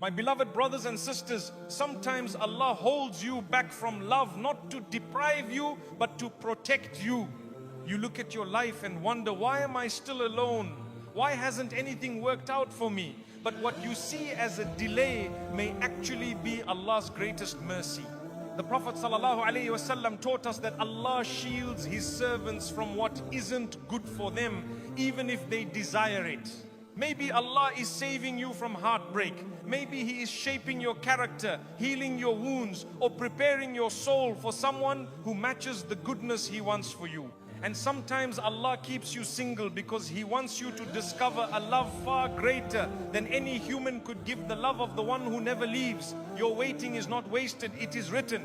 My beloved brothers and sisters, sometimes Allah holds you back from love, not to deprive you, but to protect you. You look at your life and wonder, why am I still alone? Why hasn't anything worked out for me? But what you see as a delay may actually be Allah's greatest mercy. The Prophet ﷺ taught us that Allah shields His servants from what isn't good for them, even if they desire it. Maybe Allah is saving you from heartbreak. Maybe He is shaping your character, healing your wounds, or preparing your soul for someone who matches the goodness He wants for you. And sometimes Allah keeps you single because He wants you to discover a love far greater than any human could give, the love of the one who never leaves. Your waiting is not wasted, it is written.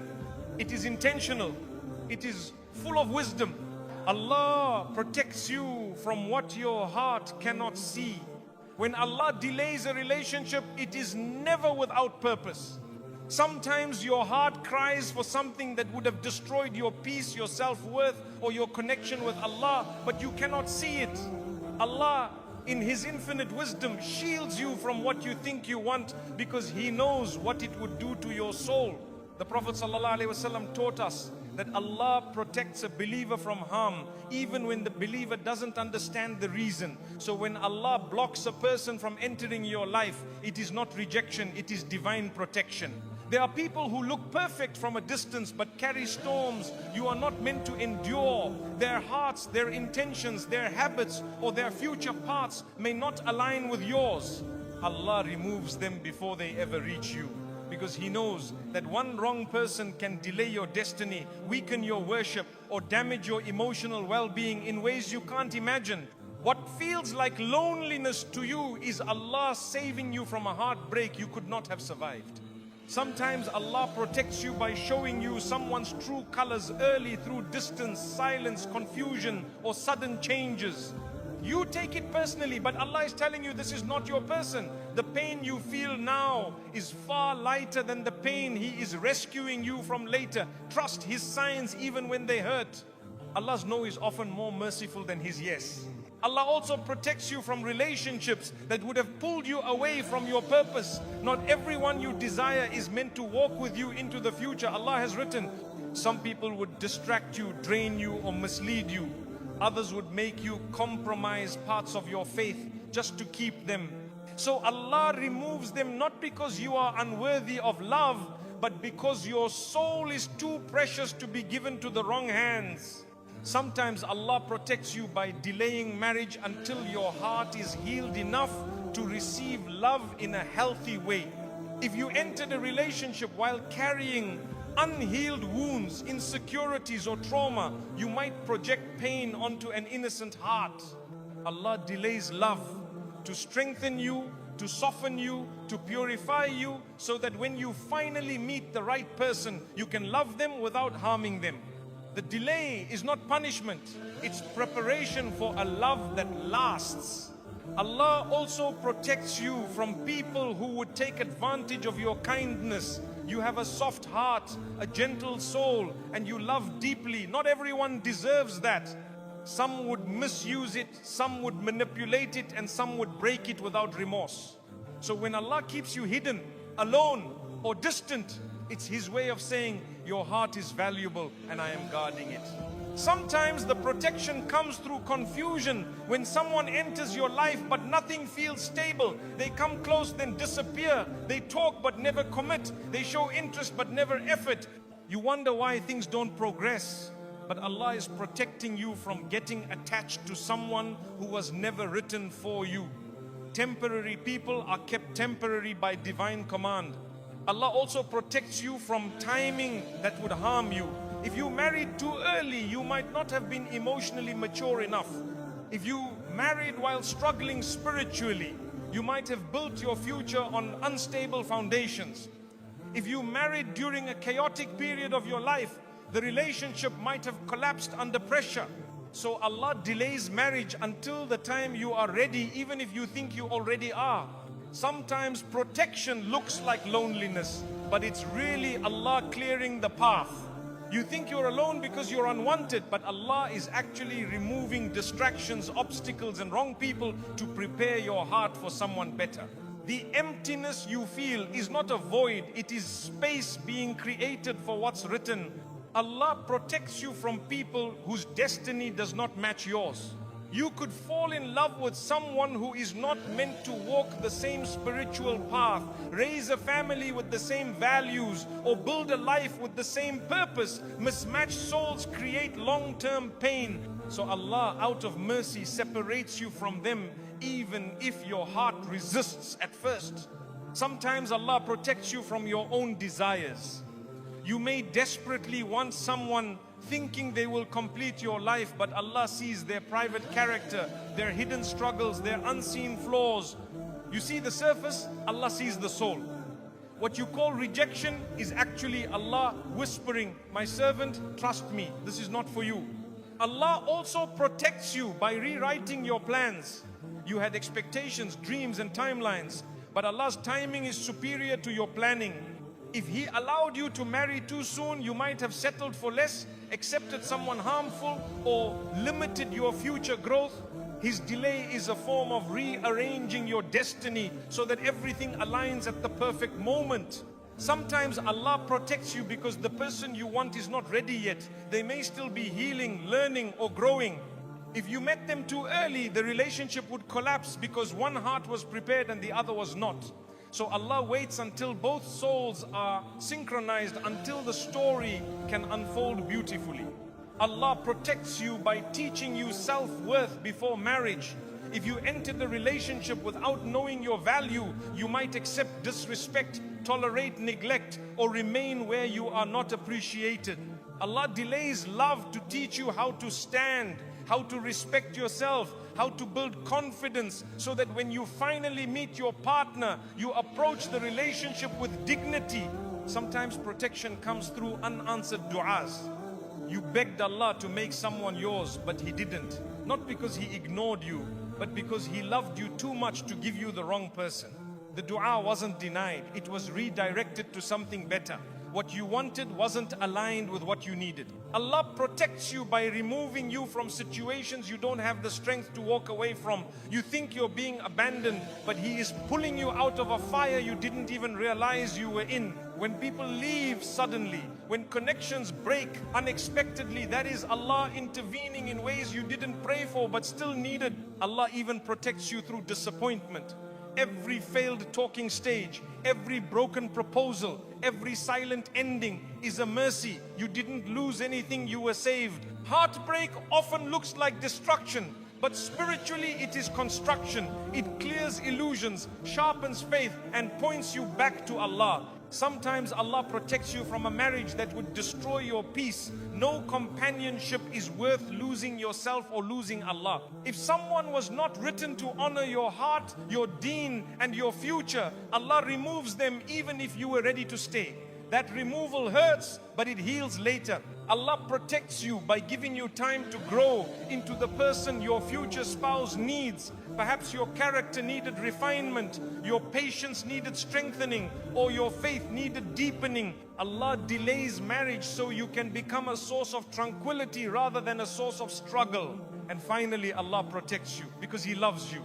It is intentional. It is full of wisdom. Allah protects you from what your heart cannot see. When Allah delays a relationship, it is never without purpose. Sometimes your heart cries for something that would have destroyed your peace, your self-worth, or your connection with Allah, but you cannot see it. Allah, in His infinite wisdom, shields you from what you think you want because He knows what it would do to your soul. The Prophet ﷺ taught us that Allah protects a believer from harm even when the believer doesn't understand the reason. So when Allah blocks a person from entering your life, it is not rejection, it is divine protection. There are people who look perfect from a distance but carry storms you are not meant to endure. Their hearts, their intentions, their habits, or their future paths may not align with yours. Allah removes them before they ever reach you, because He knows that one wrong person can delay your destiny, weaken your worship, or damage your emotional well-being in ways you can't imagine. What feels like loneliness to you is Allah saving you from a heartbreak you could not have survived. Sometimes Allah protects you by showing you someone's true colors early through distance, silence, confusion, or sudden changes. You take it personally, but Allah is telling you this is not your person. The pain you feel now is far lighter than the pain He is rescuing you from later. Trust His signs even when they hurt. Allah's no is often more merciful than His yes. Allah also protects you from relationships that would have pulled you away from your purpose. Not everyone you desire is meant to walk with you into the future. Allah has written, some people would distract you, drain you, or mislead you. Others would make you compromise parts of your faith just to keep them. So Allah removes them not because you are unworthy of love, but because your soul is too precious to be given to the wrong hands. Sometimes Allah protects you by delaying marriage until your heart is healed enough to receive love in a healthy way. If you entered a relationship while carrying unhealed wounds, insecurities, or trauma, you might project pain onto an innocent heart. Allah delays love to strengthen you, to soften you, to purify you, so that when you finally meet the right person, you can love them without harming them. The delay is not punishment, it's preparation for a love that lasts. Allah also protects you from people who would take advantage of your kindness. You have a soft heart, a gentle soul, and you love deeply. Not everyone deserves that. Some would misuse it, some would manipulate it, and some would break it without remorse. So when Allah keeps you hidden, alone, or distant, it's His way of saying, your heart is valuable and I am guarding it. Sometimes the protection comes through confusion. When someone enters your life but nothing feels stable, they come close then disappear. They talk but never commit. They show interest but never effort. You wonder why things don't progress. But Allah is protecting you from getting attached to someone who was never written for you. Temporary people are kept temporary by divine command. Allah also protects you from timing that would harm you. If you married too early, you might not have been emotionally mature enough. If you married while struggling spiritually, you might have built your future on unstable foundations. If you married during a chaotic period of your life, the relationship might have collapsed under pressure. So Allah delays marriage until the time you are ready, even if you think you already are. Sometimes protection looks like loneliness, but it's really Allah clearing the path. You think you're alone because you're unwanted, but Allah is actually removing distractions, obstacles, and wrong people to prepare your heart for someone better. The emptiness you feel is not a void, it is space being created for what's written. Allah protects you from people whose destiny does not match yours. You could fall in love with someone who is not meant to walk the same spiritual path, raise a family with the same values, or build a life with the same purpose. Mismatched souls create long-term pain. So Allah, out of mercy, separates you from them, even if your heart resists at first. Sometimes Allah protects you from your own desires. You may desperately want someone thinking they will complete your life, but Allah sees their private character, their hidden struggles, their unseen flaws. You see the surface, Allah sees the soul. What you call rejection is actually Allah whispering, my servant, trust me, this is not for you. Allah also protects you by rewriting your plans. You had expectations, dreams and timelines, but Allah's timing is superior to your planning. If He allowed you to marry too soon, you might have settled for less, accepted someone harmful, or limited your future growth. His delay is a form of rearranging your destiny so that everything aligns at the perfect moment. Sometimes Allah protects you because the person you want is not ready yet. They may still be healing, learning, or growing. If you met them too early, the relationship would collapse because one heart was prepared and the other was not. So Allah waits until both souls are synchronized, until the story can unfold beautifully. Allah protects you by teaching you self-worth before marriage. If you enter the relationship without knowing your value, you might accept disrespect, tolerate neglect, or remain where you are not appreciated. Allah delays love to teach you how to stand, how to respect yourself, how to build confidence, so that when you finally meet your partner, you approach the relationship with dignity. Sometimes protection comes through unanswered du'as. You begged Allah to make someone yours, but He didn't. Not because He ignored you, but because He loved you too much to give you the wrong person. The dua wasn't denied, it was redirected to something better. What you wanted wasn't aligned with what you needed. Allah protects you by removing you from situations you don't have the strength to walk away from. You think you're being abandoned, but He is pulling you out of a fire you didn't even realize you were in. When people leave suddenly, when connections break unexpectedly, that is Allah intervening in ways you didn't pray for but still needed. Allah even protects you through disappointment. Every failed talking stage, every broken proposal, every silent ending is a mercy. You didn't lose anything, you were saved. Heartbreak often looks like destruction, but spiritually it is construction. It clears illusions, sharpens faith, and points you back to Allah. Sometimes Allah protects you from a marriage that would destroy your peace. No companionship is worth losing yourself or losing Allah. If someone was not written to honor your heart, your deen, and your future, Allah removes them even if you were ready to stay. That removal hurts, but it heals later. Allah protects you by giving you time to grow into the person your future spouse needs. Perhaps your character needed refinement, your patience needed strengthening, or your faith needed deepening. Allah delays marriage so you can become a source of tranquility rather than a source of struggle. And finally, Allah protects you because He loves you.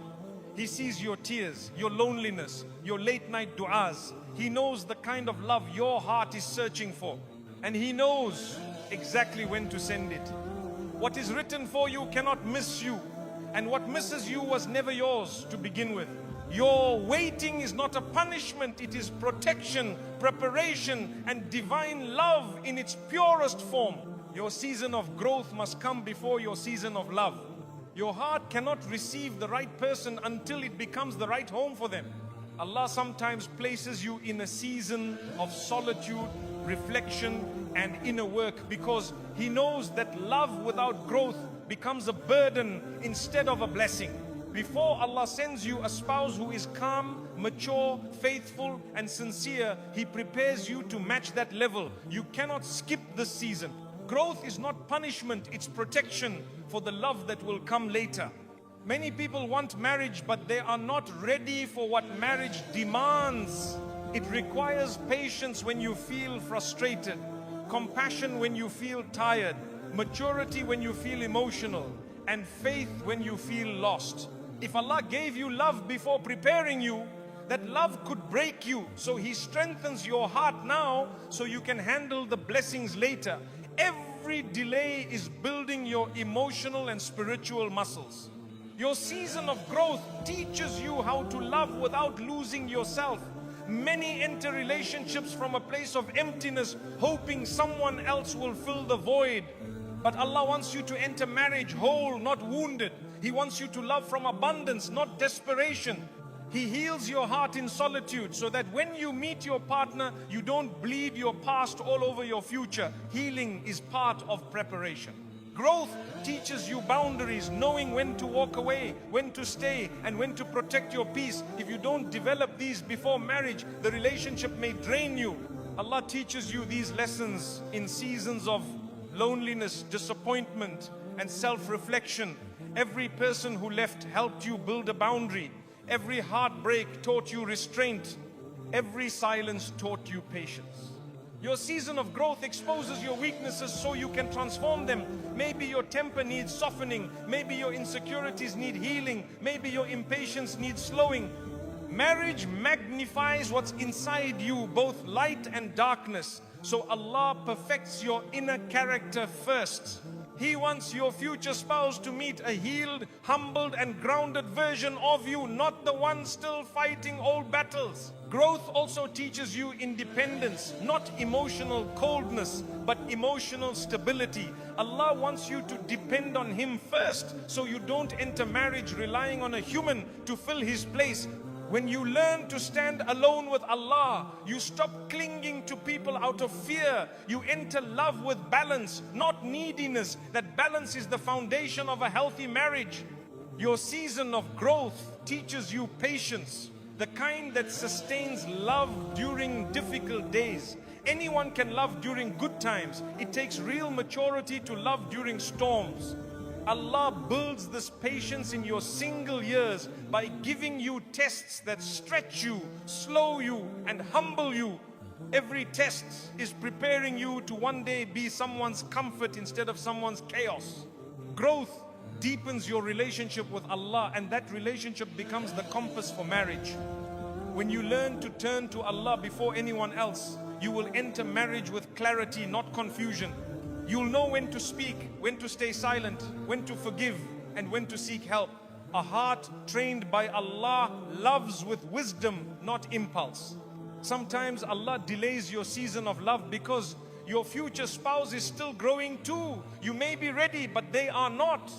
He sees your tears, your loneliness, your late night du'as. He knows the kind of love your heart is searching for. And He knows exactly when to send it. What is written for you cannot miss you. And what misses you was never yours to begin with. Your waiting is not a punishment, it is protection, preparation, and divine love in its purest form. Your season of growth must come before your season of love. Your heart cannot receive the right person until it becomes the right home for them. Allah sometimes places you in a season of solitude, reflection, and inner work because He knows that love without growth becomes a burden instead of a blessing. Before Allah sends you a spouse who is calm, mature, faithful, and sincere, He prepares you to match that level. You cannot skip this season. Growth is not punishment, it's protection for the love that will come later. Many people want marriage, but they are not ready for what marriage demands. It requires patience when you feel frustrated, compassion when you feel tired, maturity when you feel emotional, and faith when you feel lost. If Allah gave you love before preparing you, that love could break you. So He strengthens your heart now so you can handle the blessings later. Every delay is building your emotional and spiritual muscles. Your season of growth teaches you how to love without losing yourself. Many enter relationships from a place of emptiness, hoping someone else will fill the void. But Allah wants you to enter marriage whole, not wounded. He wants you to love from abundance, not desperation. He heals your heart in solitude so that when you meet your partner, you don't bleed your past all over your future. Healing is part of preparation. Growth teaches you boundaries, knowing when to walk away, when to stay, and when to protect your peace. If you don't develop these before marriage, the relationship may drain you. Allah teaches you these lessons in seasons of loneliness, disappointment, and self-reflection. Every person who left helped you build a boundary. Every heartbreak taught you restraint. Every silence taught you patience. Your season of growth exposes your weaknesses so you can transform them. Maybe your temper needs softening. Maybe your insecurities need healing. Maybe your impatience needs slowing. Marriage magnifies what's inside you, both light and darkness. So Allah perfects your inner character first. He wants your future spouse to meet a healed, humbled and grounded version of you, not the one still fighting old battles. Growth also teaches you independence, not emotional coldness, but emotional stability. Allah wants you to depend on Him first, so you don't enter marriage relying on a human to fill His place. When you learn to stand alone with Allah, you stop clinging to people out of fear. You enter love with balance, not neediness. That balance is the foundation of a healthy marriage. Your season of growth teaches you patience, the kind that sustains love during difficult days. Anyone can love during good times. It takes real maturity to love during storms. Allah builds this patience in your single years by giving you tests that stretch you, slow you, and humble you. Every test is preparing you to one day be someone's comfort instead of someone's chaos. Growth deepens your relationship with Allah, and that relationship becomes the compass for marriage. When you learn to turn to Allah before anyone else, you will enter marriage with clarity, not confusion. You'll know when to speak, when to stay silent, when to forgive, and when to seek help. A heart trained by Allah loves with wisdom, not impulse. Sometimes Allah delays your season of love because your future spouse is still growing too. You may be ready, but they are not.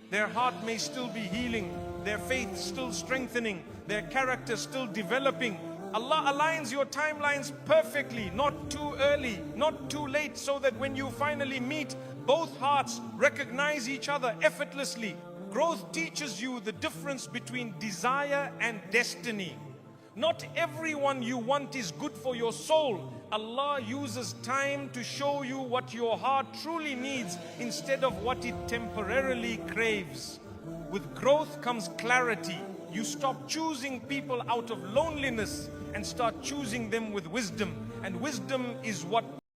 Their heart may still be healing, their faith still strengthening, their character still developing. Allah aligns your timelines perfectly, not too early, not too late, so that when you finally meet, both hearts recognize each other effortlessly. Growth teaches you the difference between desire and destiny. Not everyone you want is good for your soul. Allah uses time to show you what your heart truly needs instead of what it temporarily craves. With growth comes clarity. You stop choosing people out of loneliness and start choosing them with wisdom. And wisdom is what